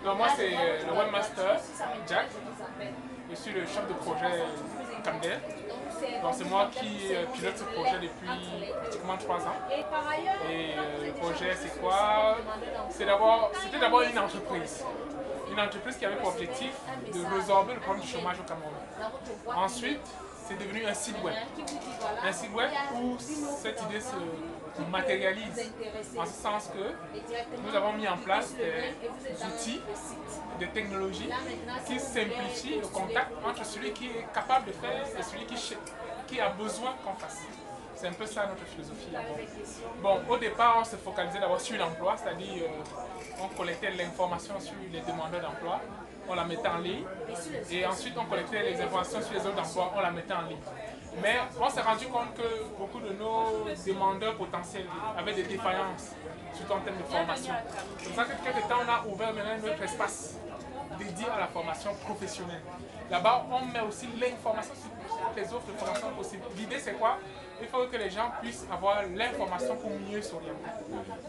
Donc moi c'est le webmaster Jack, je suis le chef de projet Camden. Donc c'est moi qui pilote ce projet depuis pratiquement 3 ans. Et le projet c'est quoi? C'était d'abord une entreprise. Une entreprise qui avait pour objectif de résorber le problème du chômage au Cameroun. Ensuite, c'est devenu un site web. Un site web où cette idée se matérialise. En ce sens que nous avons mis en place des outils, des technologies qui simplifient le contact entre celui qui est capable de faire et celui qui a besoin qu'on fasse. C'est un peu ça notre philosophie. Bon, au départ, on se focalisait d'abord sur l'emploi, c'est-à-dire on collectait l'information sur les demandeurs d'emploi, on la mettait en ligne, et ensuite on collectait les informations sur les offres d'emploi, on la mettait en ligne. Mais on s'est rendu compte que beaucoup de nos demandeurs potentiels avaient des défaillances, surtout en termes de formation. C'est pour ça que quelques temps, on a ouvert maintenant notre espace dédié à la formation professionnelle. Là-bas, on met aussi l'information sur toutes les offres de formation possibles. L'idée, c'est quoi? Il faut que les gens puissent avoir l'information pour mieux s'orienter.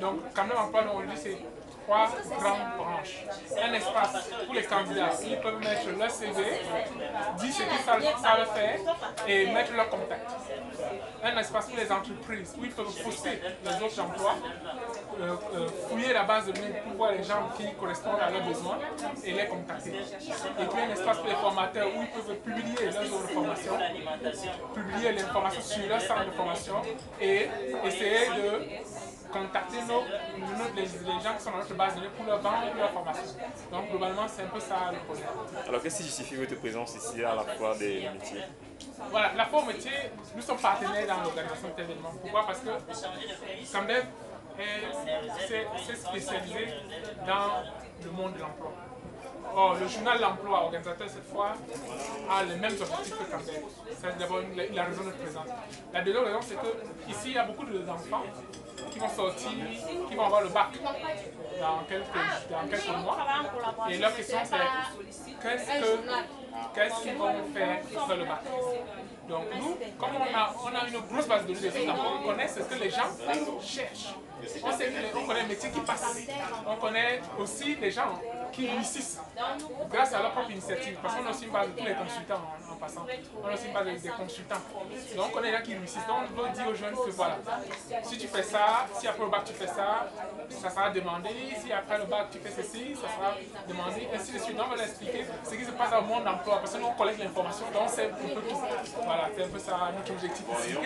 Donc, quand même, emploi aujourd'hui, c'est 3 grandes branches. Un espace pour les candidats, ils peuvent mettre leur CV, dire ce qu'ils savent faire et mettre leur contact. Un espace pour les entreprises où ils peuvent poster les offres d'emploi, fouiller la base de données pour voir les gens qui correspondent à leurs besoins et les contacter. Et puis un espace pour les formateurs où ils peuvent publier leurs offres de formation, publier l'information sur leur centre de formation et essayer de contacter les gens qui sont dans notre base de données pour leur vendre leur formation. Donc globalement, c'est un peu ça le projet. Alors qu'est-ce qui justifie votre présence ici à la foire des métiers? Voilà, la foire aux métiers, nous sommes partenaires dans l'organisation de cet événement. Pourquoi? Parce que Camden s'est spécialisé dans le monde de l'emploi. Or, le journal L'Emploi, organisateur cette fois, a les mêmes objectifs que Camden. C'est d'abord la raison de notre présence. La deuxième raison, c'est qu'ici, il y a beaucoup d'enfants qui vont sortir, qui vont avoir le bac dans quelques mois. Et leur question, c'est qu'est-ce qu'ils vont faire après le bac? Donc nous, comme on a une grosse base de données, on connaît ce que les gens cherchent. On connaît les métiers qui passent. On connaît aussi les gens qui réussissent grâce à leur propre initiative. Parce qu'on a aussi une base de tous les consultants en passant. On a aussi une base des consultants. Donc on connaît les gens qui réussissent. Donc on veut dire aux jeunes que voilà, si tu fais ça, si après le bac tu fais ça, ça sera demandé. Si après le bac tu fais ceci, ça sera demandé. Ainsi de suite. Donc on va leur expliquer ce qui se passe dans le monde d'emploi. Parce que nous on collecte l'information, donc c'est un peu tout. Voilà, c'est un peu ça notre objectif ici.